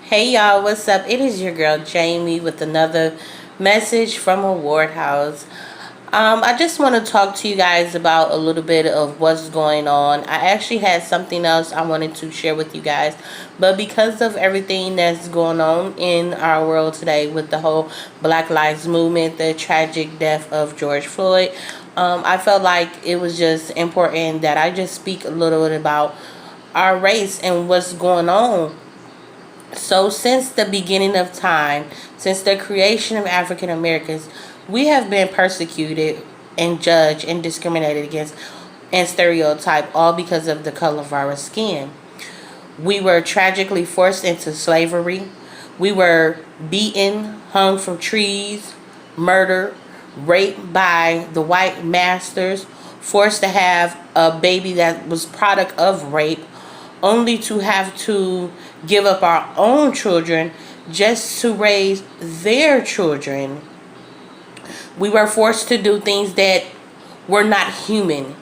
Hey y'all, what's up? It is your girl Jamie with another message from A.W.A.R.D House. I just want to talk to you guys about a little bit of what's going on. I actually had something else I wanted to share with you guys, but because of everything that's going on in our world today with the whole Black Lives Movement, the tragic death of George Floyd, I felt like it was just important that I just speak a little bit about our race and what's going on. So, since the beginning of time, since the creation of African Americans, we have been persecuted and judged and discriminated against and stereotyped, all because of the color of our skin. We were tragically forced into slavery. We were beaten, hung from trees, murdered, raped by the white masters, forced to have a baby that was product of rape, only to have to give up our own children just to raise their children. We were forced to do things that were not human,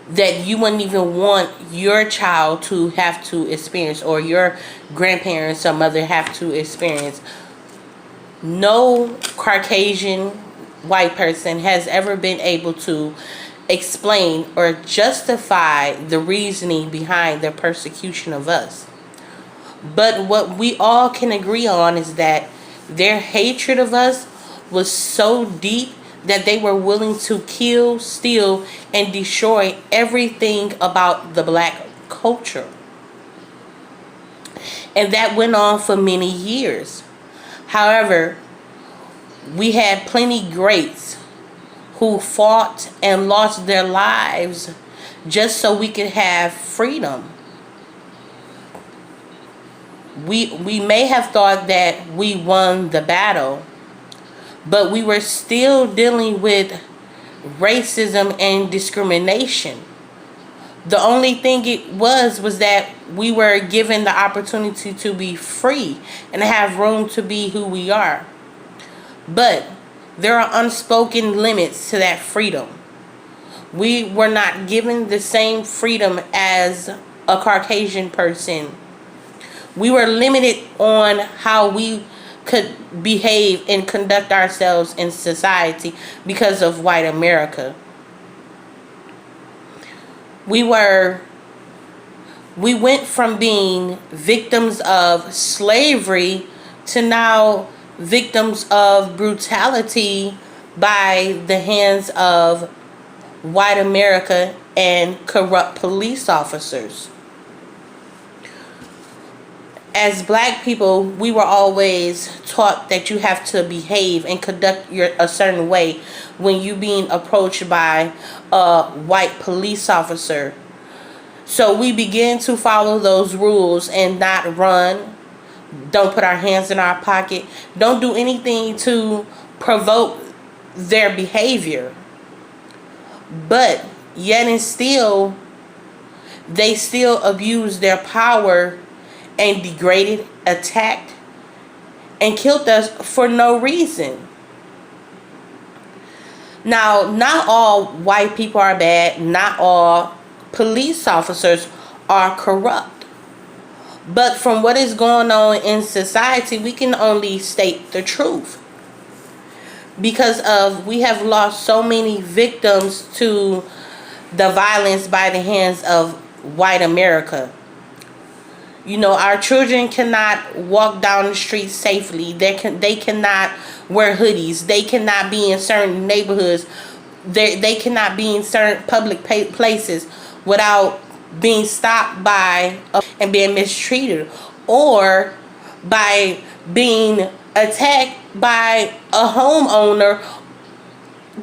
that you wouldn't even want your child to have to experience, or your grandparents or mother have to experience. No Caucasian white person has ever been able to explain or justify the reasoning behind their persecution of us. But what we all can agree on is that their hatred of us was so deep that they were willing to kill, steal, and destroy everything about the black culture. And that went on for many years. However, we had plenty greats who fought and lost their lives just so we could have freedom. We may have thought that we won the battle, but we were still dealing with racism and discrimination. The only thing it was that we were given the opportunity to be free and have room to be who we are. But there are unspoken limits to that freedom. We were not given the same freedom as a Caucasian person. We were limited on how we could behave and conduct ourselves in society because of white America. We went from being victims of slavery to now victims of brutality by the hands of white America and corrupt police officers. As black people, we were always taught that you have to behave and conduct a certain way when you being approached by a white police officer. So we began to follow those rules and not run, don't put our hands in our pocket, don't do anything to provoke their behavior. But yet and still, they still abuse their power and degraded, attacked, and killed us for no reason. Now, not all white people are bad, not all police officers are corrupt. But from what is going on in society, we can only state the truth. Because of we have lost so many victims to the violence by the hands of white America. You know, our children cannot walk down the street safely. They cannot wear hoodies. They cannot be in certain neighborhoods. They cannot be in certain public places without being stopped by and being mistreated, or by being attacked by a homeowner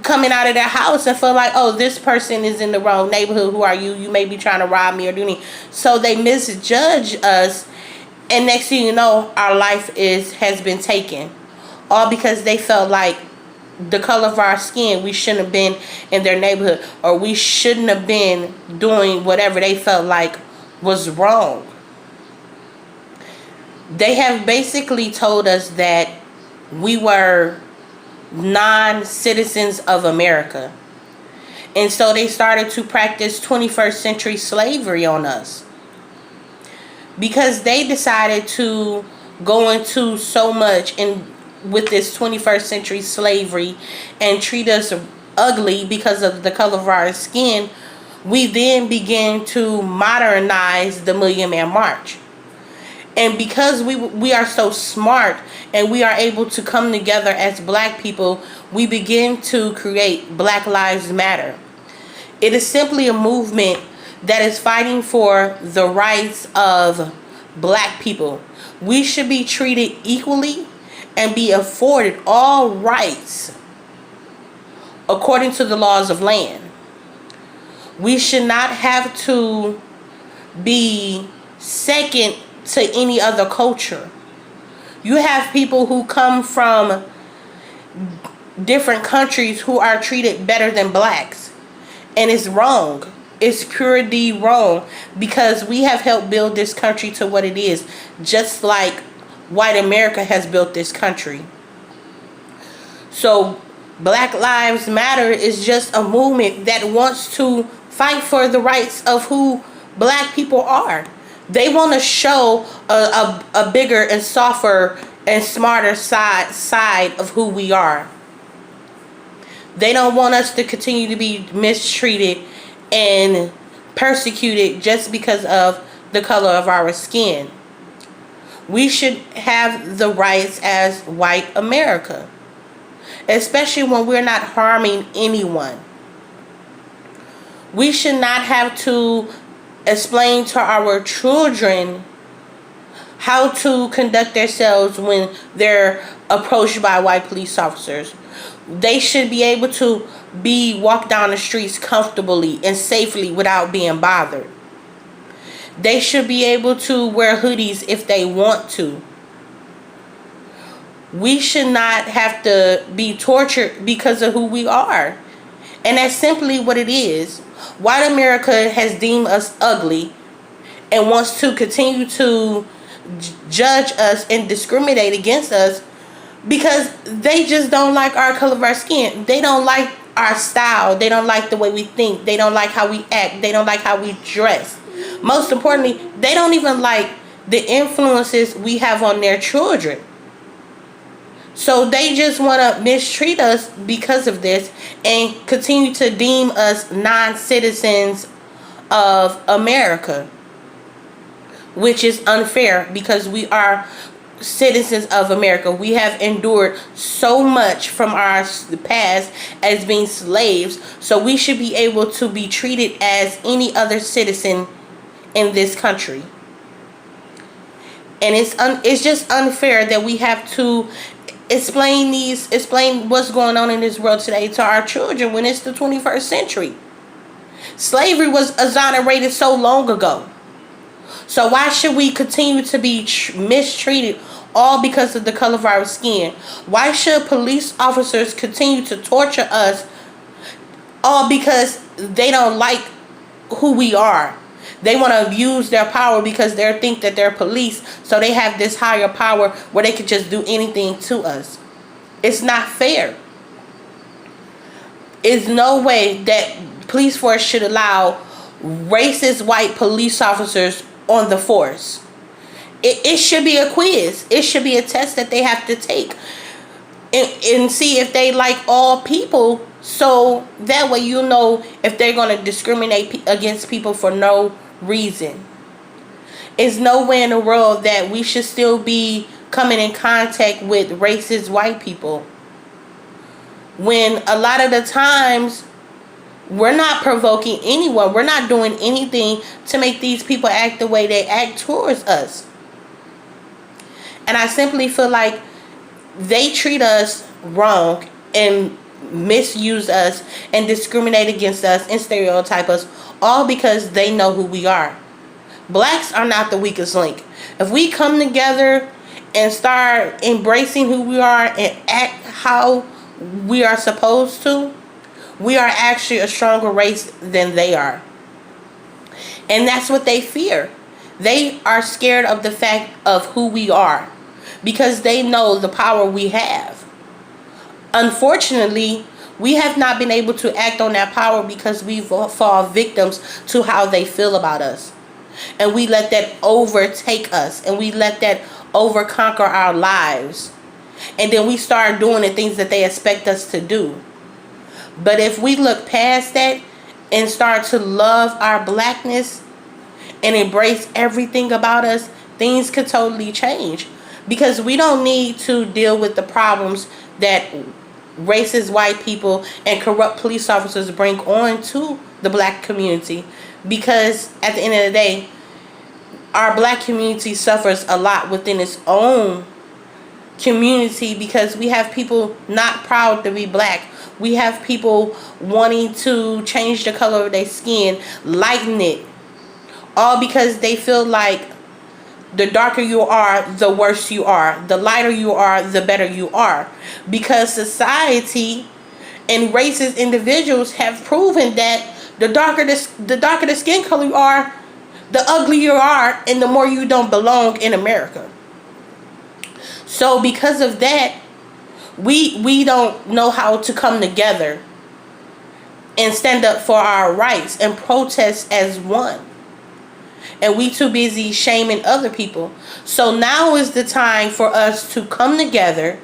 coming out of their house and feel like, oh, this person is in the wrong neighborhood. Who are you? You may be trying to rob me or do anything. So they misjudge us, and next thing you know, our life has been taken, all because they felt like the color of our skin, we shouldn't have been in their neighborhood, or we shouldn't have been doing whatever they felt like was wrong. They have basically told us that we were non-citizens of America. And so they started to practice 21st century slavery on us. Because they decided to go into so much in with this 21st century slavery and treat us ugly because of the color of our skin, we then begin to modernize the Million Man March. And because we are so smart and we are able to come together as black people, we begin to create Black Lives Matter. It is simply a movement that is fighting for the rights of black people. We should be treated equally and be afforded all rights according to the laws of land. We should not have to be second to any other culture. You have people who come from different countries who are treated better than blacks. And it's wrong. It's pure D wrong, because we have helped build this country to what it is, just like white America has built this country. So Black Lives Matter is just a movement that wants to fight for the rights of who black people are. They want to show a bigger and softer and smarter side of who we are. They don't want us to continue to be mistreated and persecuted just because of the color of our skin. We should have the rights as white America, especially when we're not harming anyone. We should not have to explain to our children how to conduct themselves when they're approached by white police officers. They should be able to walk down the streets comfortably and safely without being bothered. They should be able to wear hoodies if they want to. We should not have to be tortured because of who we are. And that's simply what it is. White America has deemed us ugly and wants to continue to judge us and discriminate against us because they just don't like our color of our skin. They don't like our style. They don't like the way we think. They don't like how we act. They don't like how we dress. Most importantly, they don't even like the influences we have on their children. So they just want to mistreat us because of this and continue to deem us non-citizens of America, which is unfair because we are citizens of America. We have endured so much from our past as being slaves, so we should be able to be treated as any other citizen in this country. And it's just unfair that we have to explain what's going on in this world today to our children when it's the 21st century. Slavery was exonerated so long ago. So why should we continue to be mistreated all because of the color of our skin? Why should police officers continue to torture us all because they don't like who we are? They want to abuse their power because they think that they're police, so they have this higher power where they can just do anything to us. It's not fair. There's no way that police force should allow racist white police officers on the force. It should be a quiz. It should be a test that they have to take and see if they like all people, so that way you know if they're going to discriminate against people for no reason. There's no way in the world that we should still be coming in contact with racist white people when a lot of the times we're not provoking anyone. We're not doing anything to make these people act the way they act towards us. And I simply feel like they treat us wrong and misuse us and discriminate against us and stereotype us, all because they know who we are. Blacks are not the weakest link. If we come together and start embracing who we are and act how we are supposed to, we are actually a stronger race than they are. And that's what they fear. They are scared of the fact of who we are because they know the power we have. Unfortunately, we have not been able to act on that power because we fall victims to how they feel about us. And we let that overtake us. And we let that over conquer our lives. And then we start doing the things that they expect us to do. But if we look past that and start to love our blackness and embrace everything about us, things could totally change. Because we don't need to deal with the problems that racist white people and corrupt police officers bring on to the black community. Because at the end of the day, our black community suffers a lot within its own community, because we have people not proud to be black. We have people wanting to change the color of their skin, lighten it, all because they feel like the darker you are, the worse you are. The lighter you are, the better you are. Because society and racist individuals have proven that the darker the skin color you are, the uglier you are, and the more you don't belong in America. So because of that, we don't know how to come together and stand up for our rights and protest as one. And we too busy shaming other people. So now is the time for us to come together,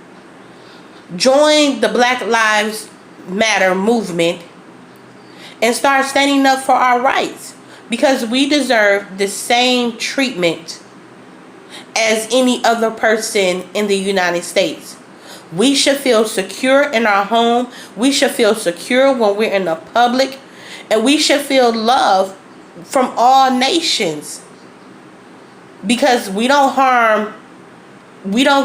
join the Black Lives Matter movement, and start standing up for our rights. Because we deserve the same treatment as any other person in the United States. We should feel secure in our home. We should feel secure when we're in the public. And we should feel love from all nations. Because we don't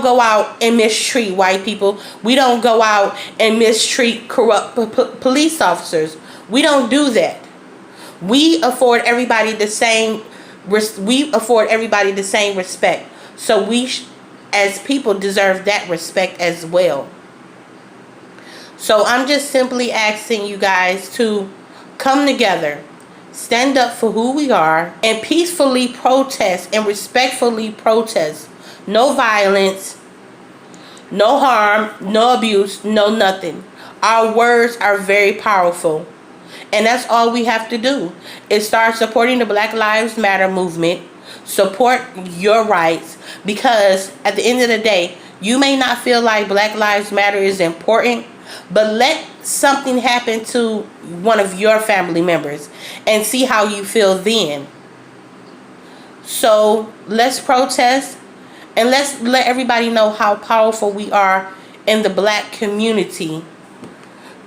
go out and mistreat white people. We don't go out and mistreat corrupt police officers. We don't do that. We afford everybody the same respect. So we as people deserve that respect as well. So I'm just simply asking you guys to come together, stand up for who we are, and peacefully protest and respectfully protest. No violence, no harm, no abuse, no nothing. Our words are very powerful. And that's all we have to do is start supporting the Black Lives Matter movement. Support your rights, because at the end of the day, you may not feel like Black Lives Matter is important, but let something happen to one of your family members and see how you feel then. So let's protest and let's let everybody know how powerful we are in the black community,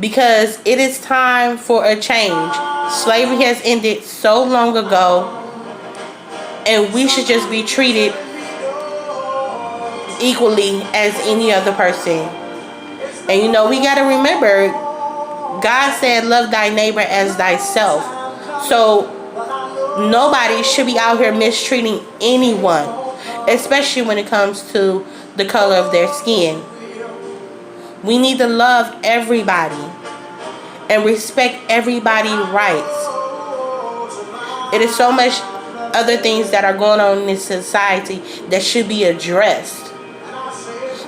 because it is time for a change. Slavery has ended so long ago, and we should just be treated equally as any other person. And you know, we got to remember, God said, love thy neighbor as thyself. So nobody should be out here mistreating anyone, especially when it comes to the color of their skin. We need to love everybody and respect everybody's rights. It is so much other things that are going on in this society that should be addressed.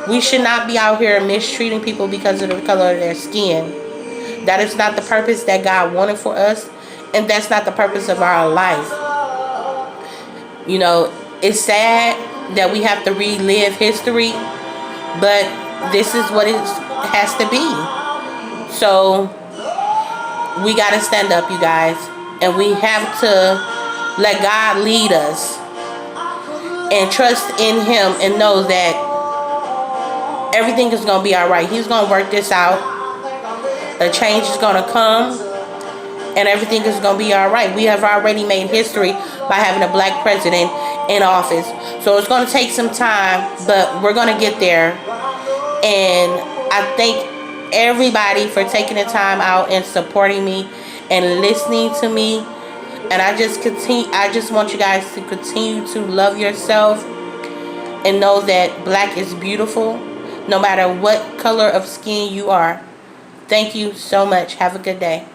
We should not be out here mistreating people because of the color of their skin. That is not the purpose that God wanted for us, and that's not the purpose of our life. You know, it's sad that we have to relive history, but this is what it has to be. So we got to stand up, you guys, and we have to let God lead us and trust in Him and know that everything is going to be all right. He's going to work this out. A change is going to come, and everything is going to be all right. We have already made history by having a black president in office. So it's going to take some time, but we're going to get there. And I thank everybody for taking the time out and supporting me and listening to me. And I just want you guys to continue to love yourself and know that black is beautiful, no matter what color of skin you are. Thank you so much. Have a good day.